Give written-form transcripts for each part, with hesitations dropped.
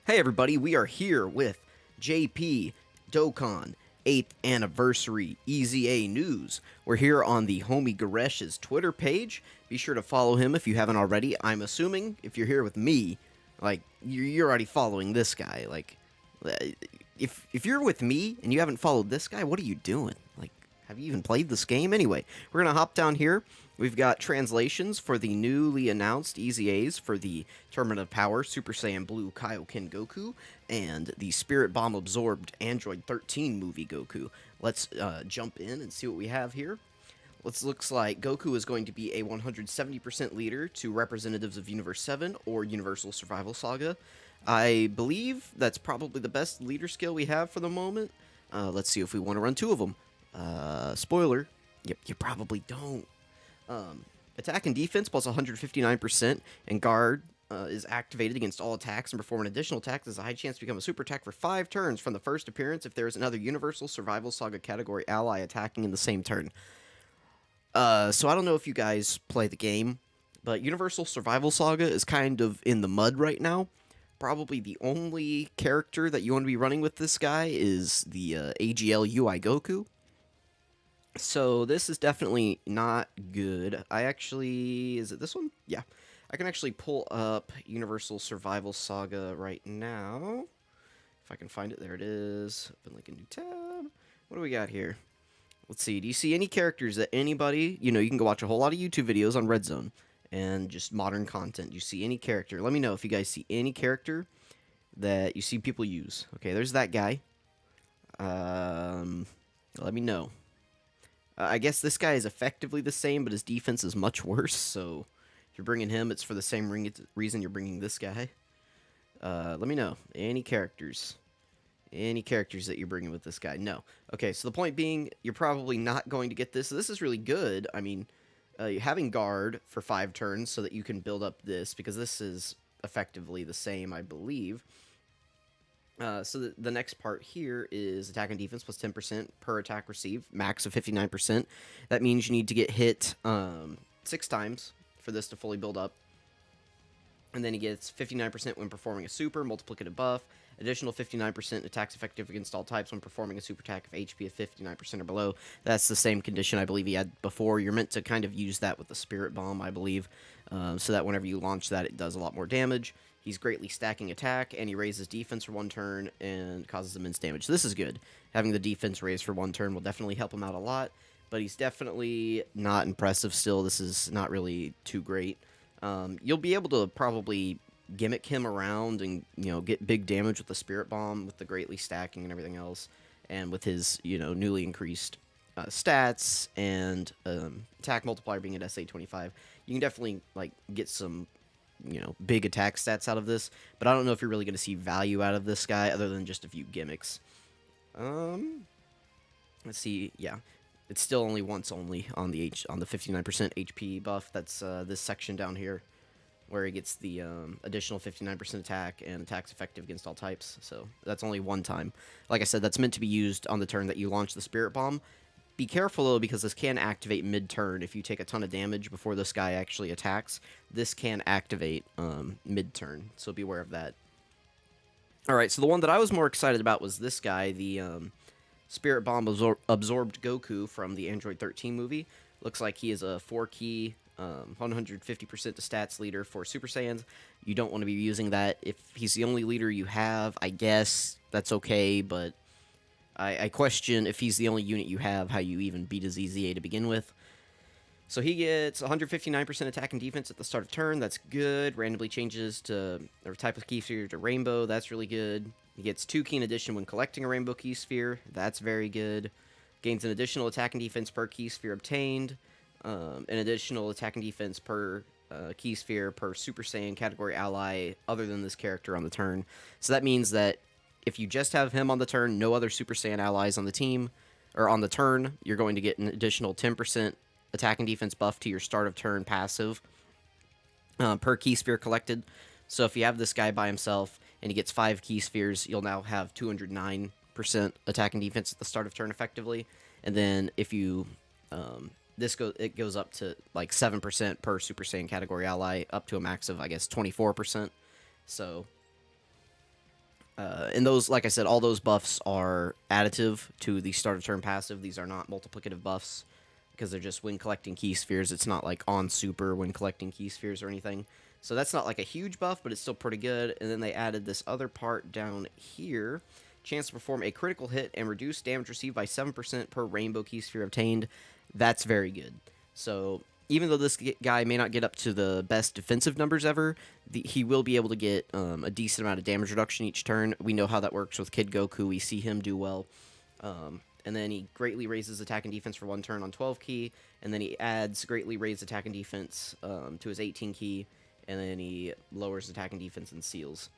Hey everybody, we are here with JP Dokkan 8th Anniversary EZA News. We're here on the homie Garesh's Twitter page. Be sure to follow him if you haven't already. I'm assuming if you're here with me, like, you're already following this guy. Like, if you're with me and you haven't followed this guy, what are you doing? Like, have you even played this game? Anyway, we're going to hop down here. We've got translations for the newly announced EZAs for the Tournament of Power Super Saiyan Blue Kaioken Goku and the Spirit Bomb Absorbed Android 13 movie Goku. Let's jump in and see what we have here. Looks like Goku is going to be a 170% leader to representatives of Universe 7 or Universal Survival Saga. I believe that's probably the best leader skill we have for the moment. Let's see if we want to run two of them. Spoiler, yep, you probably don't. Attack and defense plus 159%, and guard is activated against all attacks and perform an additional attack. There's a high chance to become a super attack for 5 turns from the first appearance if there is another Universal Survival Saga category ally attacking in the same turn. So I don't know if you guys play the game, but Universal Survival Saga is kind of in the mud right now. Probably the only character that you want to be running with this guy is the AGL UI Goku. So this is definitely not good. Is it this one? Yeah. I can actually pull up Universal Survival Saga right now. If I can find it, there it is. Open like a new tab. What do we got here? Let's see. Do you see any characters that anybody, you can go watch a whole lot of YouTube videos on Red Zone and just modern content. Do you see any character? Let me know if you guys see any character that you see people use. Okay, there's that guy. Let me know. I guess this guy is effectively the same, but his defense is much worse, so if you're bringing him, it's for the same reason you're bringing this guy. Let me know. Any characters that you're bringing with this guy? No. Okay, so the point being, you're probably not going to get this. So this is really good. I mean, having guard for 5 turns so that you can build up this, because this is effectively the same, I believe. So the next part here is attack and defense plus 10% per attack received, max of 59%. That means you need to get hit 6 times for this to fully build up. And then he gets 59% when performing a super, multiplicative buff, additional 59% attacks effective against all types when performing a super attack if HP of 59% or below. That's the same condition I believe he had before. You're meant to kind of use that with the Spirit Bomb, I believe, so that whenever you launch that, it does a lot more damage. He's greatly stacking attack, and he raises defense for 1 turn and causes immense damage. So this is good. Having the defense raised for 1 turn will definitely help him out a lot, but he's definitely not impressive still. This is not really too great. You'll be able to probably gimmick him around and, get big damage with the Spirit Bomb, with the greatly stacking and everything else, and with his, newly increased stats and attack multiplier being at SA25. You can definitely, get some big attack stats out of this, but I don't know if you're really going to see value out of this guy other than just a few gimmicks. Let's see. Yeah, it's still only once only on the 59% HP buff. That's this section down here, where he gets the additional 59% attack and attacks effective against all types. So that's only one time. Like I said, that's meant to be used on the turn that you launch the Spirit Bomb. Be careful, though, because this can activate mid-turn. If you take a ton of damage before this guy actually attacks, this can activate mid-turn, so be aware of that. Alright, so the one that I was more excited about was this guy, the Spirit Bomb Absorbed Goku from the Android 13 movie. Looks like he is a 4-key, 150% to stats leader for Super Saiyans. You don't want to be using that. If he's the only leader you have, I guess that's okay, but I question if he's the only unit you have, how you even beat his EZA to begin with. So he gets 159% attack and defense at the start of turn. That's good. Randomly changes to or type of key sphere to rainbow. That's really good. He gets 2 key in addition when collecting a rainbow key sphere. That's very good. Gains an additional attack and defense per key sphere obtained. An additional attack and defense per key sphere per Super Saiyan category ally other than this character on the turn. So that means that if you just have him on the turn, no other Super Saiyan allies on the team, or on the turn, you're going to get an additional 10% attack and defense buff to your start of turn passive per key sphere collected. So if you have this guy by himself and he gets 5 key spheres, you'll now have 209% attack and defense at the start of turn effectively. And then if you it goes up to like 7% per Super Saiyan category ally, up to a max of, I guess, 24%. So and those, like I said, all those buffs are additive to the start of turn passive. These are not multiplicative buffs because they're just when collecting key spheres. It's not like on super when collecting key spheres or anything. So that's not like a huge buff, but it's still pretty good. And then they added this other part down here. Chance to perform a critical hit and reduce damage received by 7% per rainbow key sphere obtained. That's very good. So even though this guy may not get up to the best defensive numbers ever, he will be able to get a decent amount of damage reduction each turn. We know how that works with Kid Goku. We see him do well. And then he greatly raises attack and defense for 1 turn on 12 key, and then he adds greatly raised attack and defense to his 18 key, and then he lowers attack and defense and seals,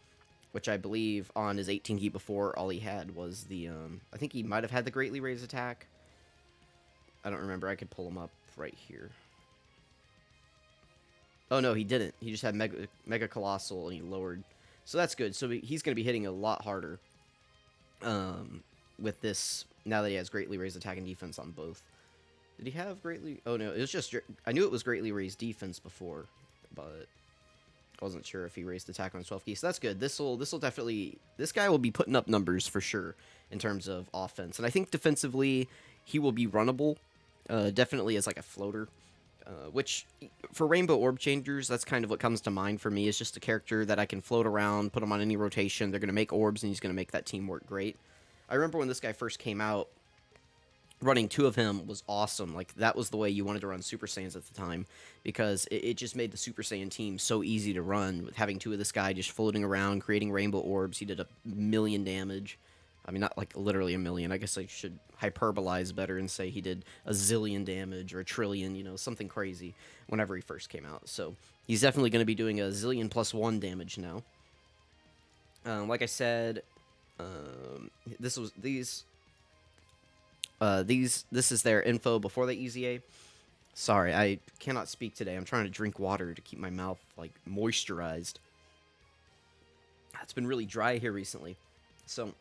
which I believe on his 18 key before, all he had was the, I think he might have had the greatly raised attack. I don't remember. I could pull him up right here. Oh, no, he didn't. He just had Mega Colossal, and he lowered. So that's good. So he's going to be hitting a lot harder with this, now that he has greatly raised attack and defense on both. Did he have greatly... Oh, no, it was just... I knew it was greatly raised defense before, but I wasn't sure if he raised attack on his 12 key. So that's good. This'll definitely... This guy will be putting up numbers for sure in terms of offense. And I think defensively, he will be runnable, definitely as like a floater. Which, for Rainbow Orb Changers, that's kind of what comes to mind for me, is just a character that I can float around, put him on any rotation, they're going to make orbs, and he's going to make that team work great. I remember when this guy first came out, running 2 of him was awesome. Like, that was the way you wanted to run Super Saiyans at the time, because it just made the Super Saiyan team so easy to run, with having 2 of this guy just floating around, creating rainbow orbs. He did 1,000,000 damage. I mean, not like literally 1,000,000. I guess I should hyperbolize better and say he did 1,000,000,000 damage or 1,000,000,000, you know, something crazy whenever he first came out. So he's definitely going to be doing 1,000,000,000 plus 1 damage now. Like I said, this is their info before the EZA. Sorry, I cannot speak today. I'm trying to drink water to keep my mouth like moisturized. It's been really dry here recently. So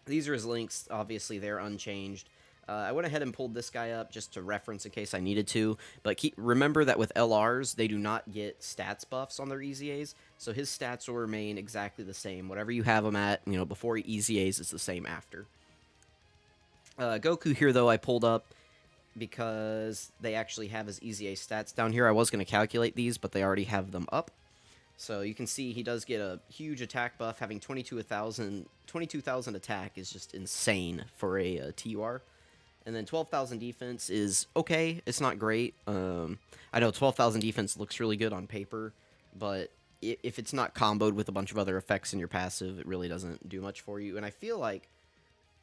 these are his links. Obviously, they're unchanged. I went ahead and pulled this guy up just to reference in case I needed to. But remember that with LRs, they do not get stats buffs on their EZAs. So his stats will remain exactly the same. Whatever you have him at, you know, before EZAs is the same after. Goku here, though, I pulled up because they actually have his EZA stats down here. I was going to calculate these, but they already have them up. So you can see he does get a huge attack buff. Having 22,000 attack is just insane for a TUR. And then 12,000 defense is okay. It's not great. I know 12,000 defense looks really good on paper, but if it's not comboed with a bunch of other effects in your passive, it really doesn't do much for you. And I feel like...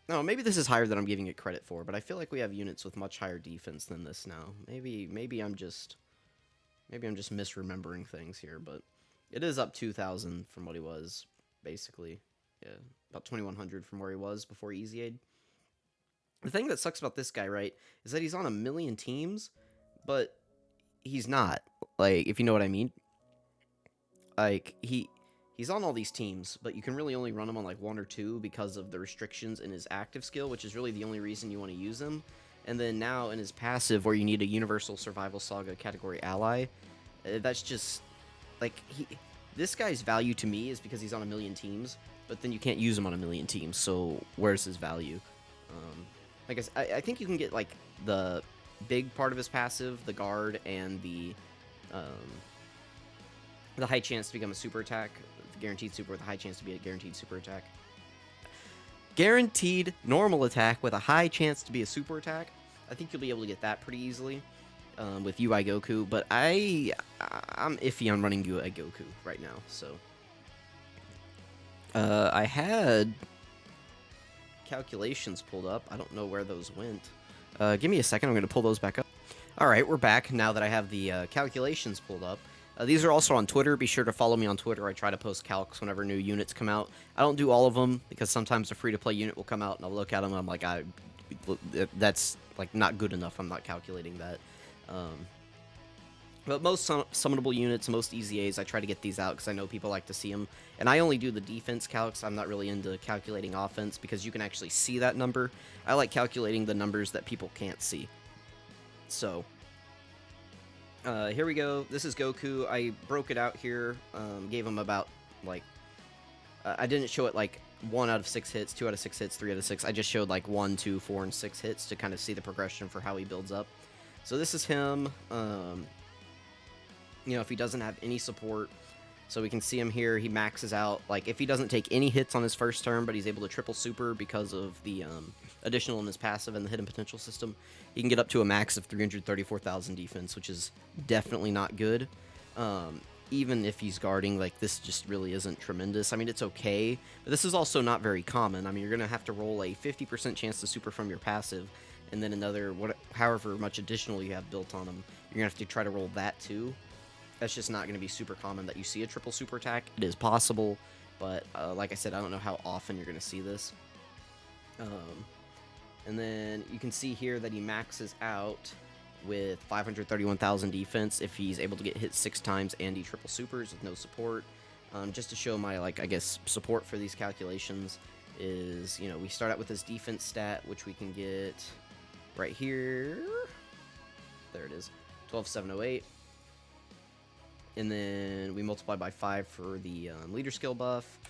No, maybe this is higher than I'm giving it credit for, but I feel like we have units with much higher defense than this now. Maybe I'm just misremembering things here, but it is up 2,000 from what he was, basically. Yeah, about 2,100 from where he was before he EZA'd. The thing that sucks about this guy, right, is that he's on 1,000,000 teams, but he's not. Like, if you know what I mean. Like, he's on all these teams, but you can really only run him on like 1 or 2 because of the restrictions in his active skill, which is really the only reason you want to use him. And then now in his passive, where you need a Universal Survival Saga category ally, that's just, like, this guy's value to me is because he's on 1,000,000 teams, but then you can't use him on 1,000,000 teams, so where's his value? I think you can get, like, the big part of his passive, the guard, and the high chance to become a super attack, the guaranteed super with a high chance to be a guaranteed super attack. Guaranteed normal attack with a high chance to be a super attack. I think you'll be able to get that pretty easily with UI Goku, but I'm iffy on running UI Goku right now, so. I had calculations pulled up. I don't know where those went. Give me a second. I'm going to pull those back up. All right, we're back now that I have the calculations pulled up. These are also on Twitter. Be sure to follow me on Twitter. I try to post calcs whenever new units come out. I don't do all of them because sometimes a free-to-play unit will come out and I'll look at them and I'm like, that's like not good enough. I'm not calculating that. But most summonable units, most EZAs, I try to get these out because I know people like to see them. And I only do the defense calcs. I'm not really into calculating offense because you can actually see that number. I like calculating the numbers that people can't see. So, here we go. This is Goku. I broke it out here. Gave him about, like, I didn't show it like 1 out of 6 hits, 2 out of 6 hits, 3 out of 6. I just showed like 1, 2, 4, and 6 hits to kind of see the progression for how he builds up. So this is him, you know, if he doesn't have any support. So we can see him here, he maxes out, like, if he doesn't take any hits on his first turn, but he's able to triple super because of the additional in his passive and the hidden potential system, he can get up to a max of 334,000 defense, which is definitely not good. Even if he's guarding, like, this just really isn't tremendous. I mean, it's okay, but this is also not very common. I mean, you're going to have to roll a 50% chance to super from your passive, and then another, however much additional you have built on him, you're going to have to try to roll that too. That's just not going to be super common that you see a triple super attack. It is possible, but like I said, I don't know how often you're going to see this. And then you can see here that he maxes out with 531,000 defense if he's able to get hit 6 times and he triple supers with no support. Just to show my, like, I guess, support for these calculations is, you know, we start out with his defense stat, which we can get right here. There it is, 12,708. And then we multiply by 5 for the leader skill buff.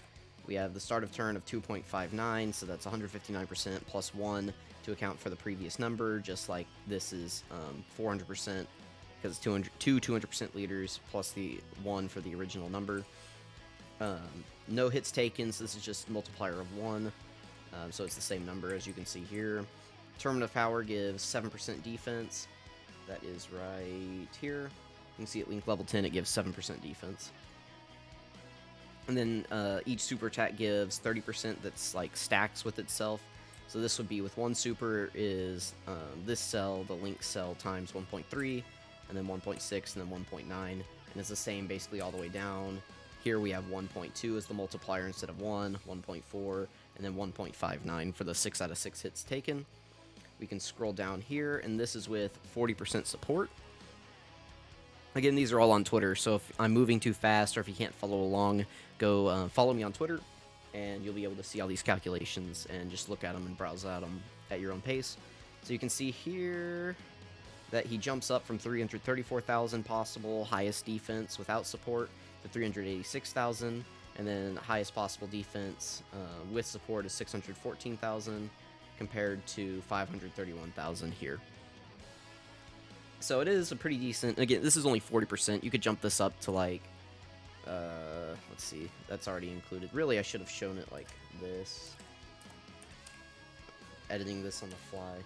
We have the start of turn of 2.59, so that's 159% plus 1 to account for the previous number, just like this is 400% because it's 200% leaders plus the 1 for the original number. No hits taken, so this is just multiplier of 1, so it's the same number as you can see here. Tournament of Power gives 7% defense. That is right here. You can see at link level 10 it gives 7% defense. And then each super attack gives 30% that's like stacks with itself. So this would be with one super is this cell, the link cell, times 1.3, and then 1.6, and then 1.9. And it's the same basically all the way down. Here we have 1.2 as the multiplier instead of 1, 1.4, and then 1.59 for the 6 out of 6 hits taken. We can scroll down here, and this is with 40% support. Again, these are all on Twitter, so if I'm moving too fast or if you can't follow along, go follow me on Twitter, and you'll be able to see all these calculations and just look at them and browse at them at your own pace. So you can see here that he jumps up from 334,000 possible highest defense without support to 386,000, and then highest possible defense with support is 614,000 compared to 531,000 here. So it is a pretty decent, again, this is only 40%. You could jump this up to like, let's see, that's already included. Really, I should have shown it like this. Editing this on the fly.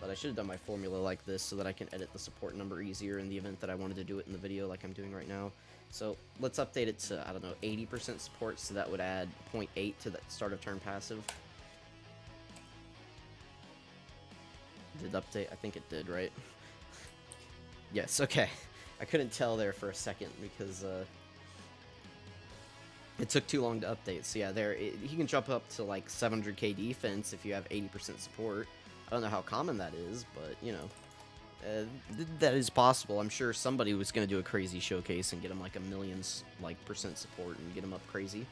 But I should have done my formula like this so that I can edit the support number easier in the event that I wanted to do it in the video like I'm doing right now. So let's update it to, I don't know, 80% support, so that would add 0.8 to that start of turn passive. Did it update? I think it did, right? Yes, okay. I couldn't tell there for a second because it took too long to update. So yeah, he can jump up to like 700k defense if you have 80% support. I don't know how common that is, but you know, that is possible. I'm sure somebody was going to do a crazy showcase and get him like a millions percent support and get him up crazy.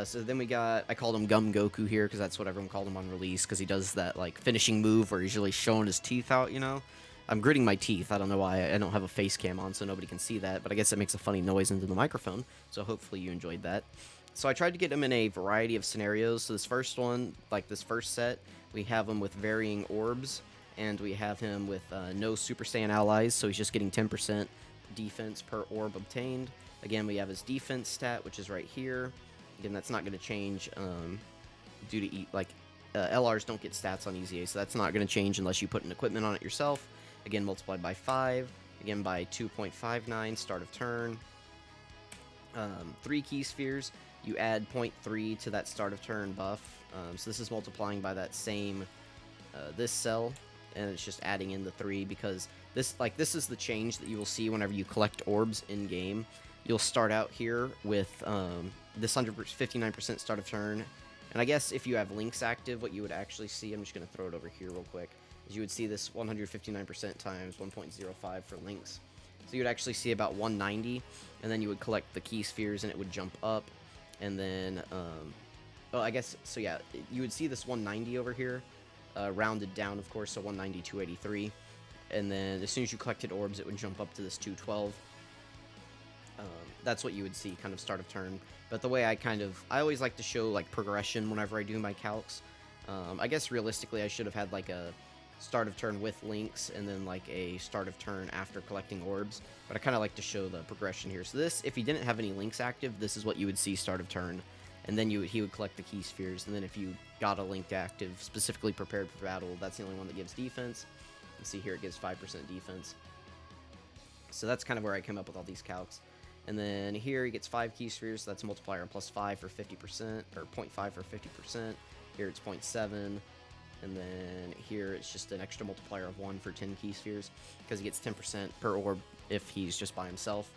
So then we got, I called him Gum Goku here because that's what everyone called him on release, because he does that like finishing move where he's really showing his teeth out, you know. I'm gritting my teeth. I don't know why. I don't have a face cam on, so nobody can see that, but I guess it makes a funny noise into the microphone, so hopefully you enjoyed that. So I tried to get him in a variety of scenarios. So this first one, like this first set, we have him with varying orbs, and we have him with no Super Saiyan allies, so he's just getting 10% defense per orb obtained. Again, we have his defense stat, which is right here. Again, that's not going to change due to, LRs don't get stats on EZA, so that's not going to change unless you put an equipment on it yourself. Again, multiplied by 5, again by 2.59, start of turn. 3 key spheres, you add 0.3 to that start of turn buff. So this is multiplying by that same, this cell, and it's just adding in the 3, because this is the change that you will see whenever you collect orbs in-game. You'll start out here with this 59% start of turn, and I guess if you have links active, what you would actually see, I'm just going to throw it over here real quick, is you would see this 159% times 1.05 for links. So you would actually see about 190, and then you would collect the key spheres, and it would jump up, and then, well, I guess, so yeah, you would see this 190 over here, rounded down, of course, so 190, 283, and then as soon as you collected orbs, it would jump up to this 212. That's what you would see, kind of start of turn. But the way I always like to show like progression whenever I do my calcs. I guess realistically I should have had like a start of turn with links and then like a start of turn after collecting orbs, but I kind of like to show the progression here. So this, if he didn't have any links active, this is what you would see start of turn, and then he would collect the key spheres, and then if you got a linked active specifically prepared for battle, that's the only one that gives defense. You can see here it gives 5% defense. So that's kind of where I come up with all these calcs. And then here he gets 5 key spheres, so that's a multiplier plus 5 for 50%, or 0.5 for 50%. Here it's 0.7. And then here it's just an extra multiplier of 1 for 10 key spheres, because he gets 10% per orb if he's just by himself.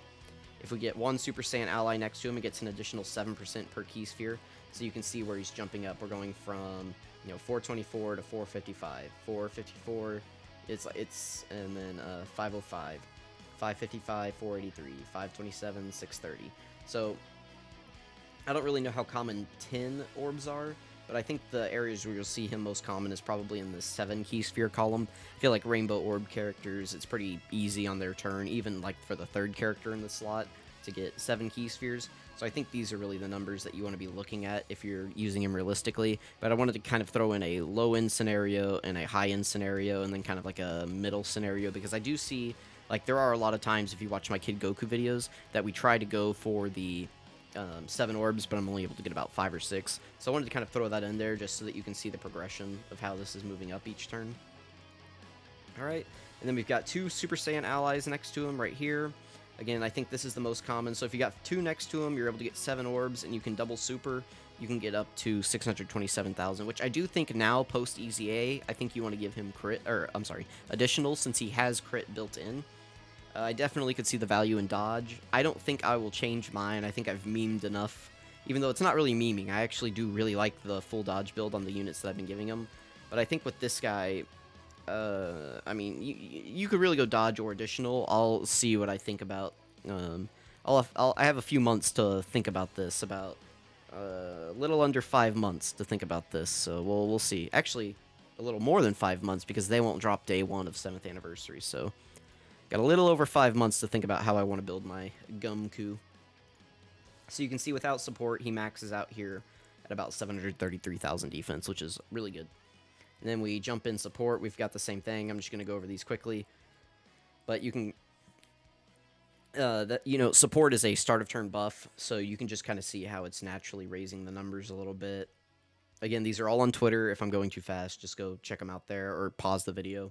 If we get one Super Saiyan ally next to him, it gets an additional 7% per key sphere. So you can see where he's jumping up. We're going from, 424 to 455. 454, and then 505. 555, 483, 527, 630. So I don't really know how common 10 orbs are, but I think the areas where you'll see him most common is probably in the 7 key sphere column. I feel like rainbow orb characters, it's pretty easy on their turn, even like for the 3rd character in the slot, to get 7 key spheres. So I think these are really the numbers that you want to be looking at if you're using him realistically. But I wanted to kind of throw in a low-end scenario and a high-end scenario, and then kind of like a middle scenario, because I do see, like, there are a lot of times if you watch my Kid Goku videos that we try to go for the 7 orbs, but I'm only able to get about 5 or 6. So I wanted to kind of throw that in there just so that you can see the progression of how this is moving up each turn. Alright, and then we've got 2 Super Saiyan allies next to him right here. Again, I think this is the most common. So if you got 2 next to him, you're able to get 7 orbs, and you can double super. You can get up to 627,000, which I do think now, post EZA, I think you want to give him crit, or I'm sorry, additional, since he has crit built in. I definitely could see the value in dodge. I don't think I will change mine. I think I've memed enough. Even though it's not really memeing, I actually do really like the full dodge build on the units that I've been giving him. But I think with this guy, I mean, you could really go dodge or additional. I'll see what I think about. I have a few months to think about this. About a little under 5 months to think about this. So we'll see. Actually, a little more than 5 months, because they won't drop day 1 of 7th anniversary. So got a little over 5 months to think about how I want to build my Goku. So you can see without support, he maxes out here at about 733,000 defense, which is really good. And then we jump in support. We've got the same thing. I'm just going to go over these quickly. But you can, support is a start of turn buff, so you can just kind of see how it's naturally raising the numbers a little bit. Again, these are all on Twitter. If I'm going too fast, just go check them out there or pause the video.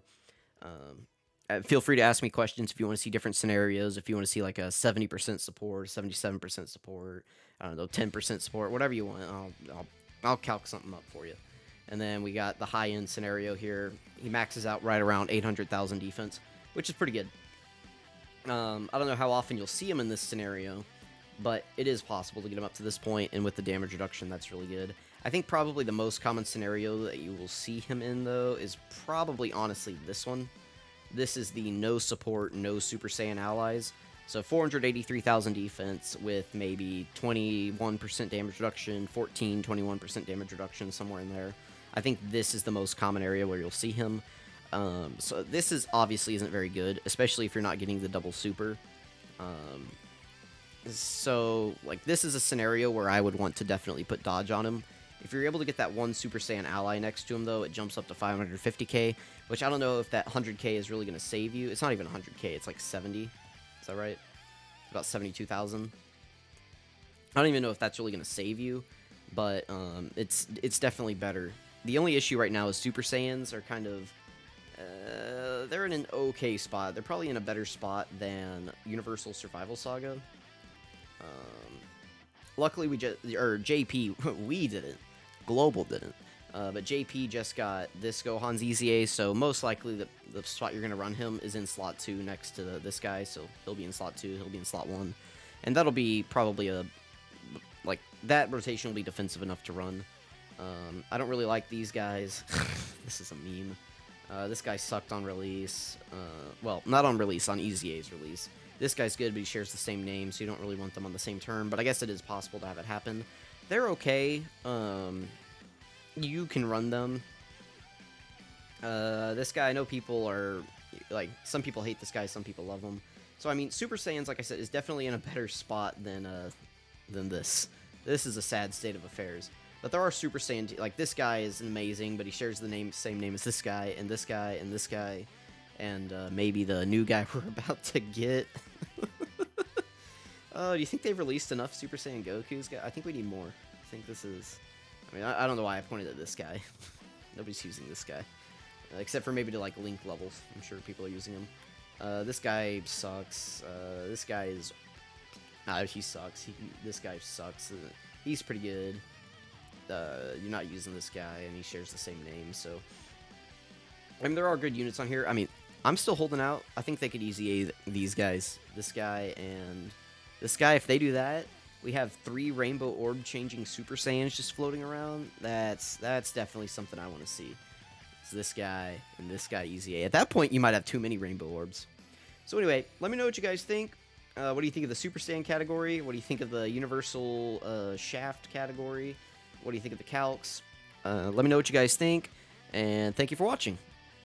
Feel free to ask me questions if you want to see different scenarios, if you want to see like a 70% support, 77% support, I don't know, 10% support, whatever you want. I'll calc something up for you. And then we got the high-end scenario here. He maxes out right around 800,000 defense, which is pretty good. I don't know how often you'll see him in this scenario, but it is possible to get him up to this point, and with the damage reduction, that's really good. I think probably the most common scenario that you will see him in, though, is probably, honestly, this one. This is the no support, no Super Saiyan allies. So 483,000 defense with maybe 21% damage reduction, 21% damage reduction, somewhere in there. I think this is the most common area where you'll see him. So this is obviously isn't very good, especially if you're not getting the double super. So like this is a scenario where I would want to definitely put dodge on him. If you're able to get that one Super Saiyan ally next to him, though, it jumps up to 550k, which I don't know if that 100k is really going to save you. It's not even 100k, it's like 70. Is that right? About 72,000. I don't even know if that's really going to save you, but it's definitely better. The only issue right now is Super Saiyans are kind of... they're in an okay spot. They're probably in a better spot than Universal Survival Saga. Luckily, JP, we didn't. Global didn't. But JP just got this Gohan's EZA, so most likely the spot you're going to run him is in slot 2 next to this guy, so he'll be in slot 2, he'll be in slot 1. And that'll be probably that rotation will be defensive enough to run. I don't really like these guys. This is a meme. This guy sucked on release. Well, not on release, on EZA's release. This guy's good, but he shares the same name, so you don't really want them on the same turn, but I guess it is possible to have it happen. They're okay. You can run them. This guy, I know people are, like, some people hate this guy, some people love him. So, I mean, Super Saiyans, like I said, is definitely in a better spot than this. This is a sad state of affairs. But there are Super Saiyan, like this guy is amazing, but he shares the same name as this guy, and this guy, and this guy, and maybe the new guy we're about to get. Oh, do you think they've released enough Super Saiyan Gokus? I think we need more. I think this is... I mean, I don't know why I pointed at this guy. Nobody's using this guy. Except for maybe to, like, link levels. I'm sure people are using him. This guy sucks. This guy is... he sucks. This guy sucks. He's pretty good. You're not using this guy, and he shares the same name, so... I mean, there are good units on here. I mean, I'm still holding out. I think they could easy A these guys. This guy and... This guy, if they do that, we have 3 Rainbow Orb-changing Super Saiyans just floating around. That's definitely something I want to see. It's this guy and this guy easy A. At that point, you might have too many Rainbow Orbs. So anyway, let me know what you guys think. What do you think of the Super Saiyan category? What do you think of the Universal Shaft category? What do you think of the Calcs? Let me know what you guys think, and thank you for watching.